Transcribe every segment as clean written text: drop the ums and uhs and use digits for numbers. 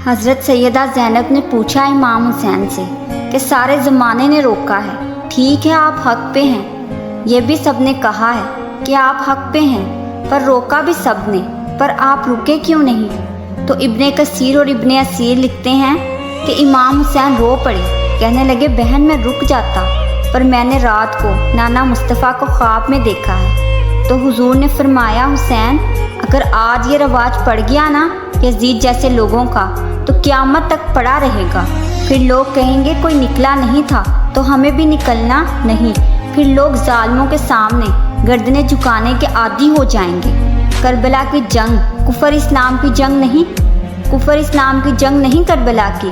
हज़रत सैयदा ज़ैनब ने पूछा इमाम हुसैन से कि सारे ज़माने ने रोका है, ठीक है आप हक़ पे हैं, ये भी सब ने कहा है कि आप हक़ पे हैं, पर रोका भी सब ने, पर आप रुके क्यों नहीं। तो इब्ने कसीर और इब्ने असीर लिखते हैं कि इमाम हुसैन रो पड़े, कहने लगे बहन मैं रुक जाता, पर मैंने रात को नाना मुस्तफ़ा को ख्वाब में देखा है। तो हुजूर ने फरमाया हुसैन अगर आज ये रवाज पड़ गया ना यजीद जैसे लोगों का तो क़यामत तक पड़ा रहेगा। फिर लोग कहेंगे कोई निकला नहीं था तो हमें भी निकलना नहीं। फिर लोग जालिमों के सामने गर्दनें झुकाने के आदी हो जाएंगे। करबला की जंग कुफर इस्लाम की जंग नहीं, कुफर इस्लाम की जंग नहीं करबला की,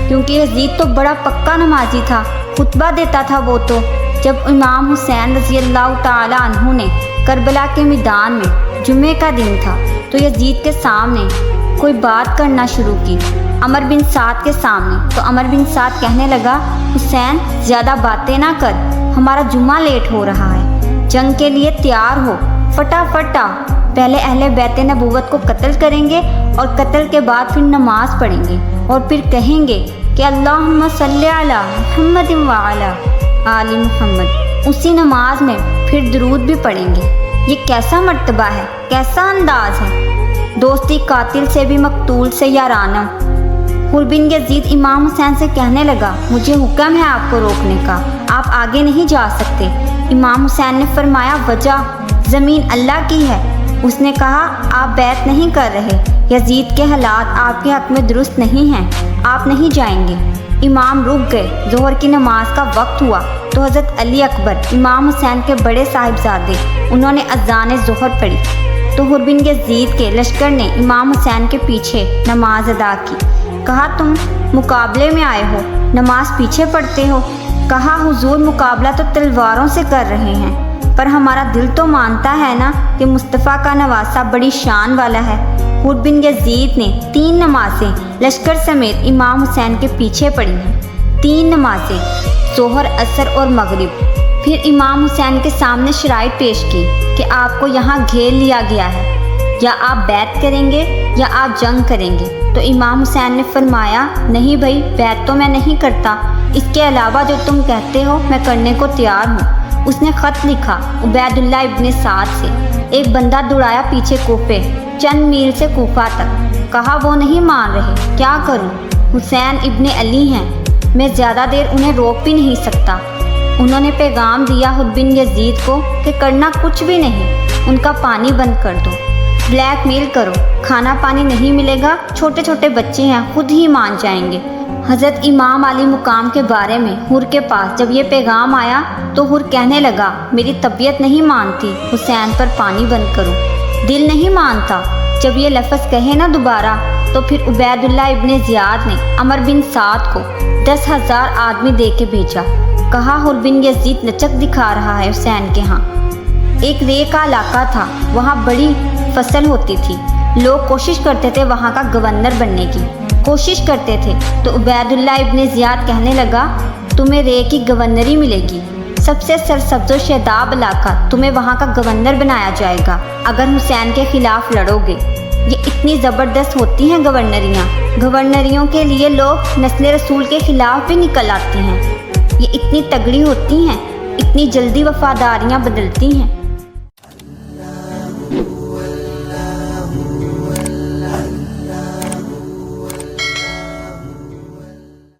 क्योंकि यजीद तो बड़ा पक्का नमाजी था, खुतबा देता था वो तो। जब इमाम हुसैन रज़ी अल्लाह ताला अन्हु ने करबला के मैदान में जुम्मे का दिन था तो यजीद के सामने कोई बात करना शुरू की, अमर बिन साद के सामने। तो अमर बिन साद कहने लगा हुसैन ज़्यादा बातें ना कर, हमारा जुम्मा लेट हो रहा है, जंग के लिए तैयार हो, फटाफट आ। पहले अहले बैते नबूवत को कत्ल करेंगे और कत्ल के बाद फिर नमाज पढ़ेंगे और फिर कहेंगे कि अल्लाहुम्मा सल्ली अला मुहम्मद व अला आलि मुहम्मद। उसी नमाज में फिर दुरूद भी पढ़ेंगे। ये कैसा मर्तबा है, कैसा अंदाज है। दोस्ती कातिल से भी मकतूल से याराना। हुर बिन यजीद इमाम हुसैन से कहने लगा मुझे हुक्म है आपको रोकने का, आप आगे नहीं जा सकते। इमाम हुसैन ने फरमाया वजह, ज़मीन अल्लाह की है। उसने कहा आप बैत नहीं कर रहे, यजीद के हालात आपके हक़ में दुरुस्त नहीं हैं, आप नहीं जाएंगे। इमाम रुक गए। ज़ोहर की नमाज का वक्त हुआ तो हज़रत अली अकबर इमाम हुसैन के बड़े साहिबजादे उन्होंने अज़ान ज़ोहर पढ़ी। तो हुर बिन यजीद के लश्कर ने इमाम हुसैन के पीछे नमाज अदा की। कहा तुम मुकाबले में आए हो, नमाज पीछे पढ़ते हो। कहा हुजूर मुकाबला तो तलवारों से कर रहे हैं, पर हमारा दिल तो मानता है ना कि मुस्तफ़ा का नवासा बड़ी शान वाला है। हुर बिन यजीद ने 3 नमाजें लश्कर समेत इमाम हुसैन के पीछे पढ़ी हैं। 3 नमाजें, ज़ोहर, असर और मगरिब। फिर इमाम हुसैन के सामने शराइत पेश की कि आपको यहाँ घेर लिया गया है, या आप बैत करेंगे या आप जंग करेंगे। तो इमाम हुसैन ने फरमाया नहीं भाई, बैत तो मैं नहीं करता, इसके अलावा जो तुम कहते हो मैं करने को तैयार हूँ। उसने ख़त लिखा उबैदुल्लाह इब्ने साद से। एक बंदा दौड़ाया पीछे कोफे, चंद मील से कूफा तक। कहा वो नहीं मान रहे, क्या करूँ, हुसैन इब्ने अली हैं, मैं ज़्यादा देर उन्हें रोक भी नहीं सकता। उन्होंने पैगाम दिया हुर बिन यजीद को कि करना कुछ भी नहीं, उनका पानी बंद कर दो, ब्लैकमेल करो, खाना पानी नहीं मिलेगा, छोटे छोटे बच्चे हैं, खुद ही मान जाएंगे। हज़रत इमाम अली मुकाम के बारे में हुर के पास जब ये पैगाम आया तो हुर कहने लगा मेरी तबीयत नहीं मानती हुसैन पर पानी बंद करो, दिल नहीं मानता। जब ये लफ्ज़ कहे ना दोबारा तो फिर उबैदुल्लाह इब्ने ज़ियाद ने अमर बिन साद को 10,000 आदमी दे के भेजा। कहा हुर बिन यजीद लचक दिखा रहा है हुसैन के यहाँ। एक रे का इलाका था, वहाँ बड़ी फसल होती थी, लोग कोशिश करते थे वहाँ का गवर्नर बनने की, कोशिश करते थे। तो उबैदुल्लाह इब्ने ज़ियाद कहने लगा तुम्हें रे की गवर्नरी मिलेगी, सबसे सरसब्ज़ो शहदाब इलाका, तुम्हें वहाँ का गवर्नर बनाया जाएगा अगर हुसैन के ख़िलाफ़ लड़ोगे। ये इतनी ज़बरदस्त होती हैं गवर्नरियाँ, गवर्नरियों के लिए लोग नस्ल रसूल के ख़िलाफ़ भी निकल आते हैं। ये इतनी तगड़ी होती हैं, इतनी जल्दी वफ़ादारियाँ बदलती हैं।